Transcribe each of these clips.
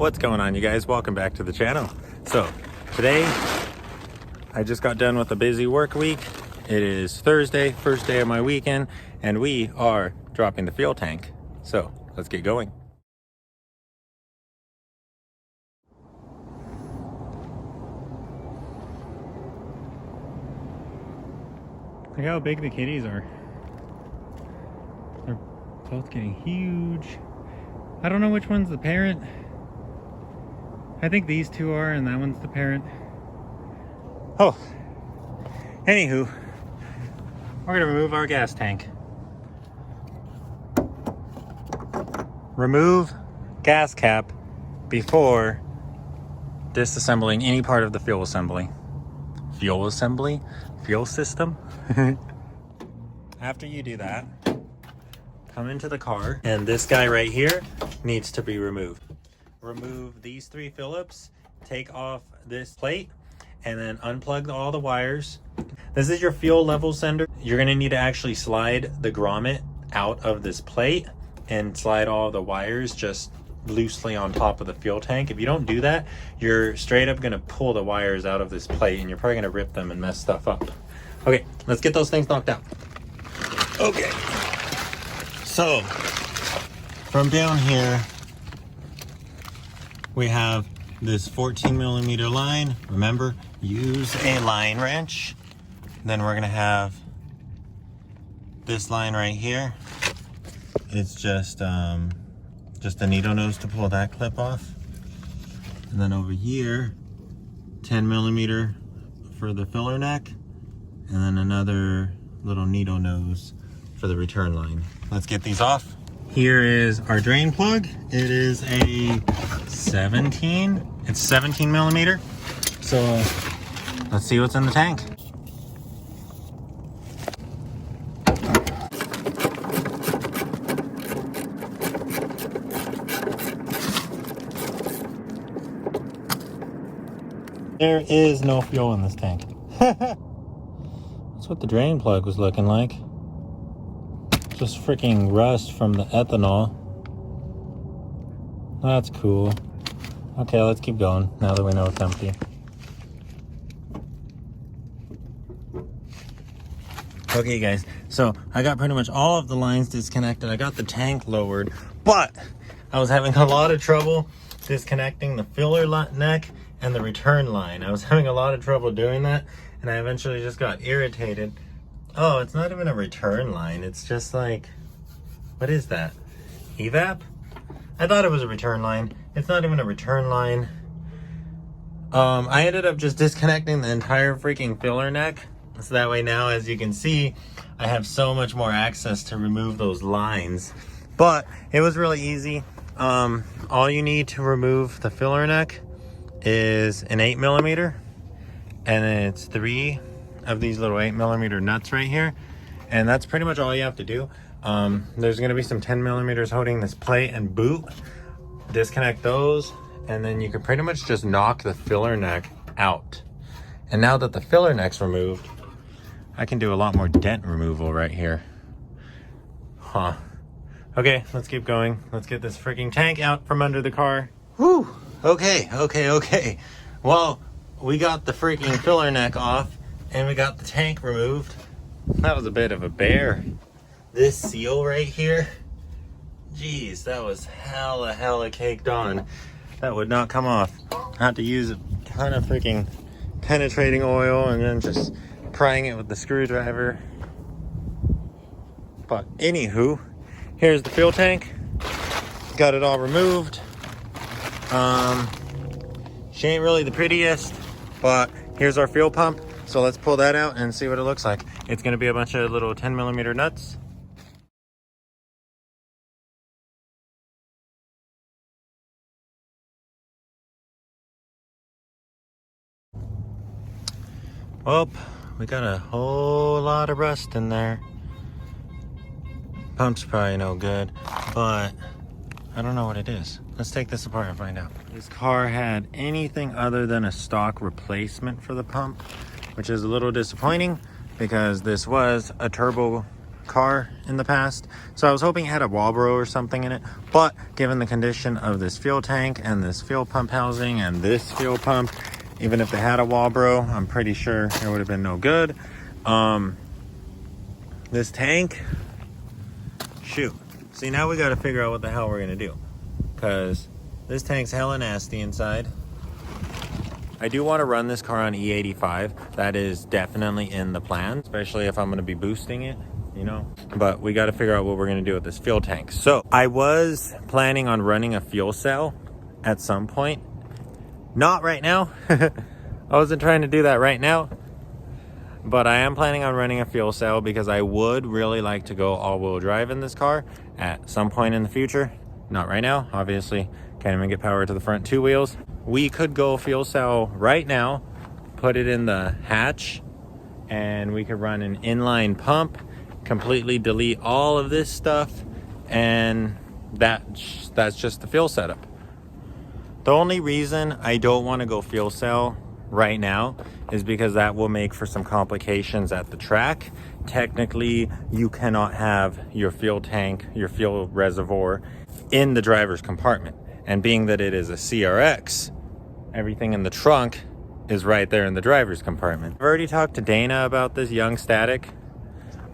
What's going on, you guys? Welcome back to the channel. So today I just got done with a busy work week. It is Thursday, first day of my weekend, and we are dropping the fuel tank. So let's get going. Look how big the kitties are. They're both getting huge. I don't know which one's the parent. I think these two are, and that one's the parent. Oh, anywho, we're gonna remove our gas tank. Remove gas cap before disassembling any part of the fuel assembly. Fuel assembly? Fuel system? After you do that, come into the car, and this guy right here needs to be removed. Remove these three Phillips, take off this plate, and then unplug all the wires. This is your fuel level sender. You're gonna need to actually slide the grommet out of this plate and slide all the wires just loosely on top of the fuel tank. If you don't do that, you're straight up gonna pull the wires out of this plate, and you're probably gonna rip them and mess stuff up. Okay, let's get those things knocked out. Okay, so from down here, we have this 14mm line. Remember, use a line wrench. Then we're gonna have this line right here. It's just a needle nose to pull that clip off. And then over here, 10mm for the filler neck, and then another little needle nose for the return line. Let's get these off. Here is our drain plug. It is a 17mm. So let's see what's in the tank. There is no fuel in this tank. That's what the drain plug was looking like. Just freaking rust from the ethanol. That's cool. Okay, let's keep going now that we know it's empty. Okay guys, so I got pretty much all of the lines disconnected. I got the tank lowered, but I was having a lot of trouble disconnecting the filler neck and the return line. I was having a lot of trouble doing that, and I eventually just got irritated. Oh, it's not even a return line. It's just like, what is that? EVAP? I thought it was a return line. It's not even a return line. I ended up just disconnecting the entire freaking filler neck. So that way now, as you can see, I have so much more access to remove those lines. But it was really easy. All you need to remove the filler neck is an 8mm. And then it's 3 of these little 8mm nuts right here, and that's pretty much all you have to do. There's going to be some 10mm holding this plate and boot. Disconnect those, and then you can pretty much just knock the filler neck out. And now that the filler neck's removed, I can do a lot more dent removal right here. Huh. Okay, let's keep going. Let's get this freaking tank out from under the car. Whew. Okay. Well, we got the freaking filler neck off, and we got the tank removed. That was a bit of a bear. This seal right here, geez, that was hella caked on. That would not come off. I had to use a ton of freaking penetrating oil and then just prying it with the screwdriver. But anywho, here's the fuel tank. Got it all removed. She ain't really the prettiest, but here's our fuel pump. So let's pull that out and see what it looks like. It's gonna be a bunch of little 10mm nuts. Oh, we got a whole lot of rust in there. Pump's probably no good, but I don't know what it is. Let's take this apart and find out. This car had anything other than a stock replacement for the pump, which is a little disappointing because this was a turbo car in the past, so I was hoping it had a Walbro or something in it, but given the condition of this fuel tank and this fuel pump housing and this fuel pump, even if they had a Walbro, I'm pretty sure it would have been no good. This tank, shoot. See, now we got to figure out what the hell we're going to do, because this tank's hella nasty inside. I do want to run this car on E85. That is definitely in the plan, especially if I'm going to be boosting it, you know. But we got to figure out what we're going to do with this fuel tank. So I was planning on running a fuel cell at some point. Not right now. I wasn't trying to do that right now. But I am planning on running a fuel cell because I would really like to go all-wheel drive in this car at some point in the future. Not right now, obviously. Can't even get power to the front two wheels. We could go fuel cell right now, put it in the hatch, and we could run an inline pump, completely delete all of this stuff, and that's just the fuel setup. The only reason I don't want to go fuel cell right now is because that will make for some complications at the track. Technically, you cannot have your fuel tank, your fuel reservoir in the driver's compartment. And being that it is a CRX, everything in the trunk is right there in the driver's compartment. I've already talked to Dana about this, Young Static.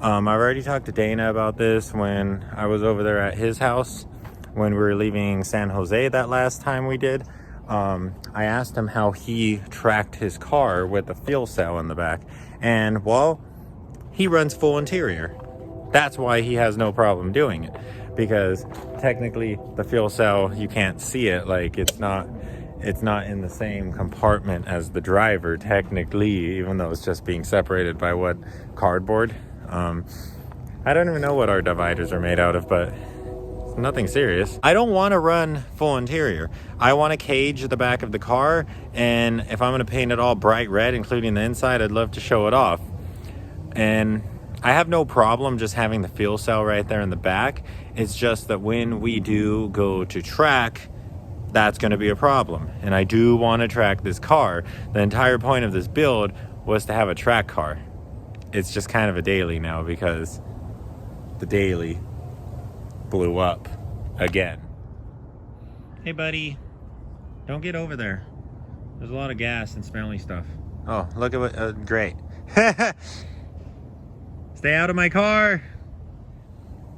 I've already talked to Dana about this when I was over there at his house when we were leaving San Jose that last time we did. I asked him how he tracked his car with a fuel cell in the back. And, well, he runs full interior. That's why he has no problem doing it. Because technically the fuel cell, you can't see it. Like, it's not in the same compartment as the driver technically, even though it's just being separated by what, cardboard. I don't even know what our dividers are made out of, but it's nothing serious. I don't want to run full interior. I want to cage the back of the car, and if I'm going to paint it all bright red, including the inside, I'd love to show it off. And I have no problem just having the fuel cell right there in the back. It's just that when we do go to track, that's going to be a problem. And I do want to track this car. The entire point of this build was to have a track car. It's just kind of a daily now because the daily blew up again. Hey buddy, don't get over there. There's a lot of gas and smelly stuff. Oh, look at what, great. Stay out of my car.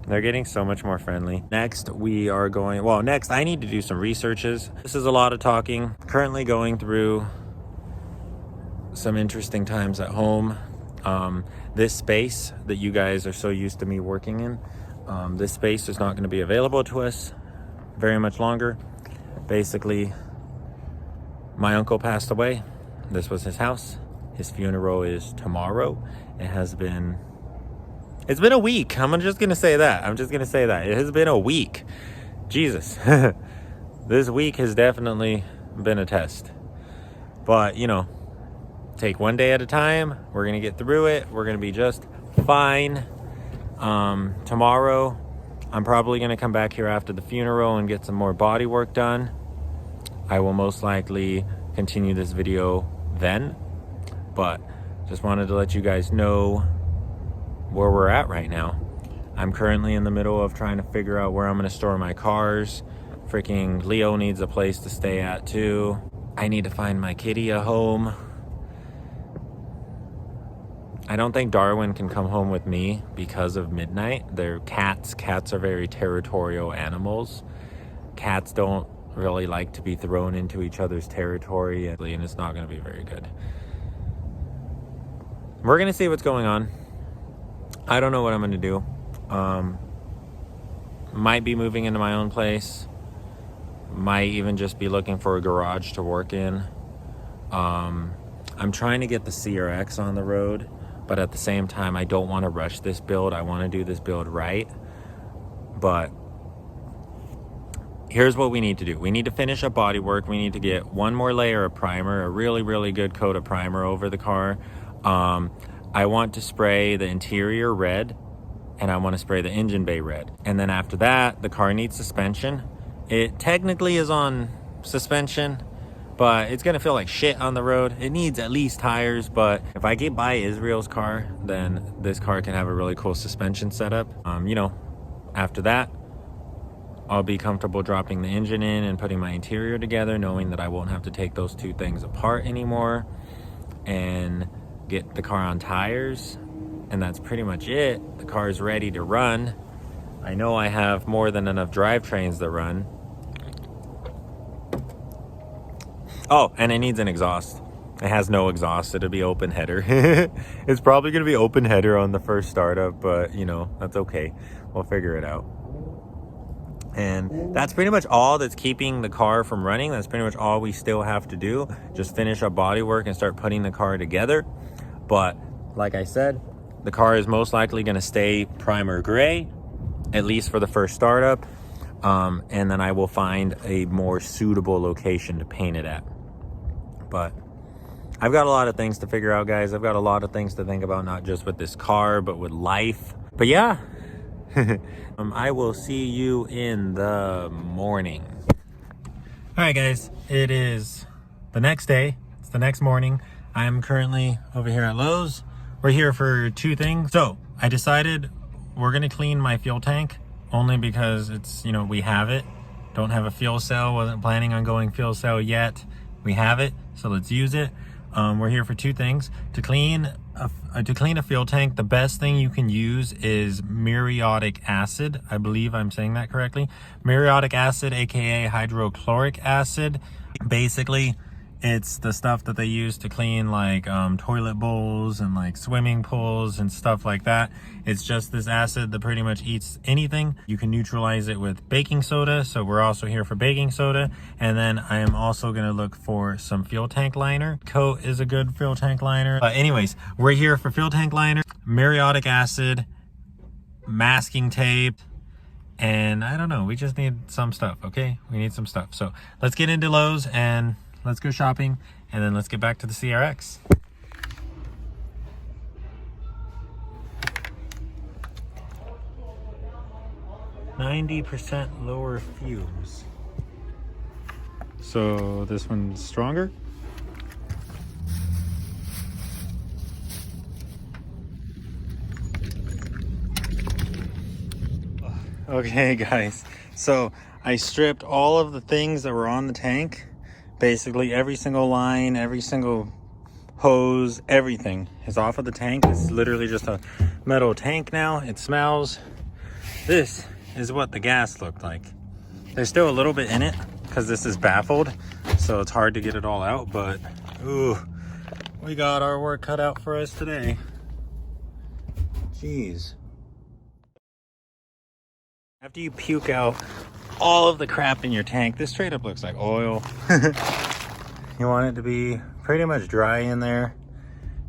They're getting so much more friendly. Next, we are going, well, next I need to do some researches. This is a lot of talking. Currently going through some interesting times at home. This space that you guys are so used to me working in, this space is not going to be available to us very much longer. Basically, my uncle passed away. This was his house. His funeral is tomorrow. It's been a week. I'm just going to say that. It has been a week. Jesus. This week has definitely been a test. But, you know, take one day at a time. We're going to get through it. We're going to be just fine. Tomorrow, I'm probably going to come back here after the funeral and get some more body work done. I will most likely continue this video then. But just wanted to let you guys know where we're at right now. I'm currently in the middle of trying to figure out where I'm going to store my cars. Freaking Leo needs a place to stay at too. I need to find my kitty a home. I don't think Darwin can come home with me because of midnight. They're cats. Cats are very territorial animals. Cats don't really like to be thrown into each other's territory, and it's not going to be very good. We're going to see what's going on. I don't know what I'm going to do. Might be moving into my own place. Might even just be looking for a garage to work in. I'm trying to get the CRX on the road, but at the same time, I don't want to rush this build. I want to do this build right. But here's what we need to do. We need to finish up body work. We need to get one more layer of primer, a really, really good coat of primer over the car. I want to spray the interior red, and I want to spray the engine bay red. And then after that, the car needs suspension. It technically is on suspension, but it's gonna feel like shit on the road. It needs at least tires, but if I get by Israel's car, then this car can have a really cool suspension setup. You know, after that, I'll be comfortable dropping the engine in and putting my interior together, knowing that I won't have to take those two things apart anymore, and get the car on tires. And that's pretty much it. The car is ready to run. I know I have more than enough drivetrains to run. Oh, and it needs an exhaust. It has no exhaust. It'll be open header. It's probably gonna be open header on the first startup, but you know, that's okay. We'll figure it out. And that's pretty much all that's keeping the car from running. That's pretty much all we still have to do. Just finish our body work and start putting the car together. But like I said, the car is most likely gonna stay primer gray, at least for the first startup. And then I will find a more suitable location to paint it at. But I've got a lot of things to figure out, guys. I've got a lot of things to think about, not just with this car, but with life. But yeah, I will see you in the morning. All right, guys, it is the next day. It's the next morning. I'm currently over here at Lowe's. We're here for two things. So I decided we're gonna clean my fuel tank only because it's, you know, we have it. Don't have a fuel cell, wasn't planning on going fuel cell yet. We have it, so let's use it. We're here for two things. To clean a fuel tank, the best thing you can use is muriatic acid. I believe I'm saying that correctly. Muriatic acid, aka hydrochloric acid. Basically, it's the stuff that they use to clean like toilet bowls and like swimming pools and stuff like that. It's just this acid that pretty much eats anything. You can neutralize it with baking soda, so we're also here for baking soda. And then I am also gonna look for some fuel tank liner. Coat is a good fuel tank liner. Anyways, we're here for fuel tank liner, muriatic acid, masking tape, and I don't know, we just need some stuff, okay? We need some stuff. So let's get into Lowe's and let's go shopping, and then let's get back to the CRX. %90 lower fumes. So this one's stronger. Okay, guys. So I stripped all of the things that were on the tank. Basically every single line, every single hose, everything is off of the tank. It's literally just a metal tank now. It smells. This is what the gas looked like. There's still a little bit in it because this is baffled, so it's hard to get it all out, but ooh, we got our work cut out for us today. Jeez. After you puke out all of the crap in your tank, this straight up looks like oil. You want it to be pretty much dry in there.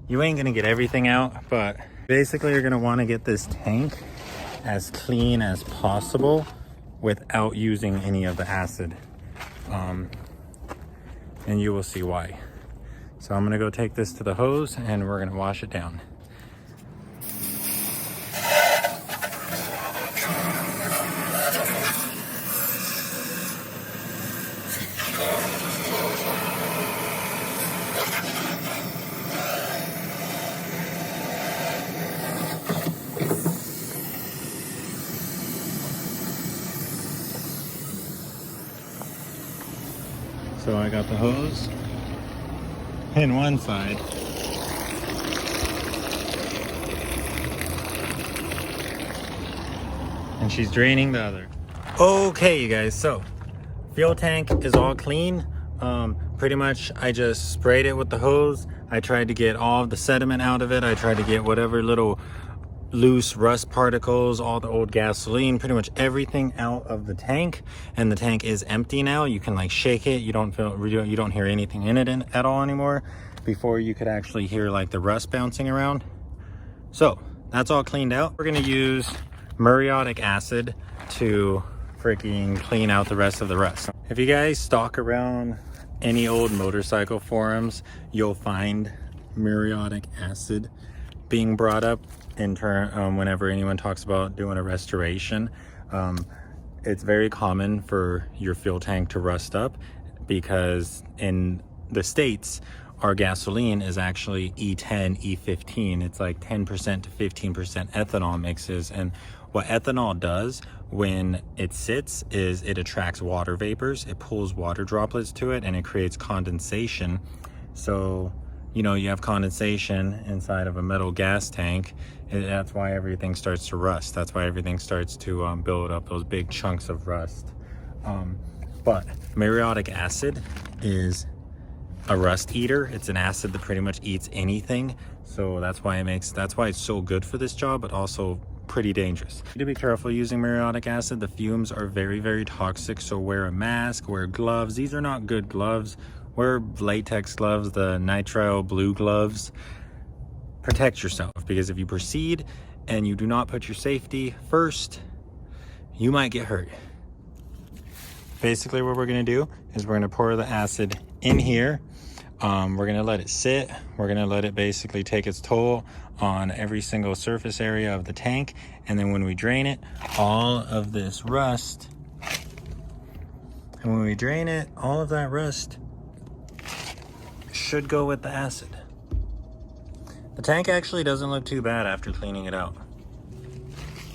You ain't gonna get everything out, but basically you're gonna want to get this tank as clean as possible without using any of the acid, and you will see why. So I'm gonna go take this to the hose and we're gonna wash it down. So I got the hose in one side. And she's draining the other. Okay, you guys, so fuel tank is all clean. Pretty much I just sprayed it with the hose. I tried to get all of the sediment out of it. I tried to get whatever little loose rust particles, all the old gasoline, pretty much everything out of the tank. And the tank is empty now. You can like shake it. You don't hear anything in it at all anymore. Before you could actually hear like the rust bouncing around. So that's all cleaned out. We're gonna use muriatic acid to freaking clean out the rest of the rust. If you guys stalk around any old motorcycle forums, you'll find muriatic acid being brought up in turn whenever anyone talks about doing a restoration. It's very common for your fuel tank to rust up, because in the States, our gasoline is actually E10, E15. It's like 10% to 15% ethanol mixes. And what ethanol does when it sits is it attracts water vapors, it pulls water droplets to it, and it creates condensation. So, you know, you have condensation inside of a metal gas tank. And that's why everything starts to rust. That's why everything starts to build up those big chunks of rust. But muriatic acid is a rust eater. It's an acid that pretty much eats anything. So that's why it's so good for this job, but also pretty dangerous. You need to be careful using muriatic acid. The fumes are very, very toxic. So wear a mask, wear gloves. These are not good gloves. Wear latex gloves, the nitrile blue gloves. Protect yourself, because if you proceed and you do not put your safety first, you might get hurt. Basically what we're gonna do is we're gonna pour the acid in here. We're gonna let it sit. We're gonna let it basically take its toll on every single surface area of the tank. And then when we drain it, all of this rust, and when we drain it, all of that rust should go with the acid. The tank actually doesn't look too bad after cleaning it out.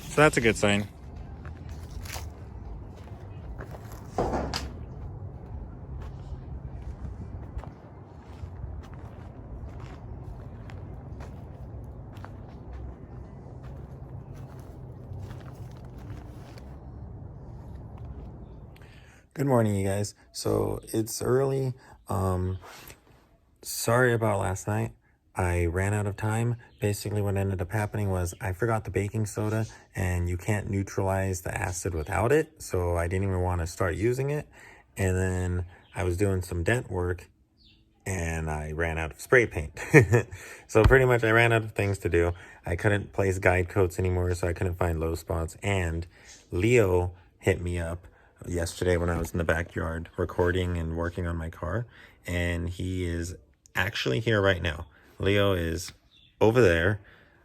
So that's a good sign. Good morning, you guys. So it's early. Sorry about last night. I ran out of time. Basically what ended up happening was I forgot the baking soda, and you can't neutralize the acid without it. So I didn't even want to start using it. And then I was doing some dent work and I ran out of spray paint. So pretty much I ran out of things to do. I couldn't place guide coats anymore, so I couldn't find low spots. And Leo hit me up yesterday when I was in the backyard recording and working on my car, and he is actually here right now. Leo is over there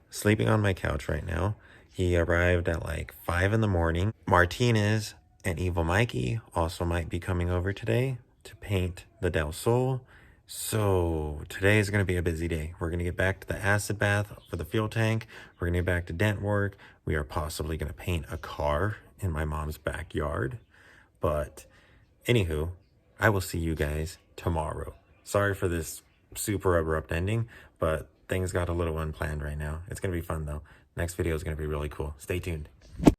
sleeping on my couch right now. He arrived at like 5 in the morning. Martinez and Evil Mikey also might be coming over today to paint the Del Sol. So today is going to be a busy day. We're going to get back to the acid bath for the fuel tank. We're going to get back to dent work. We are possibly going to paint a car in my mom's backyard. But anywho, I will see you guys tomorrow. Sorry for this super abrupt ending, but things got a little unplanned right now. It's going to be fun though. Next video is going to be really cool. Stay tuned.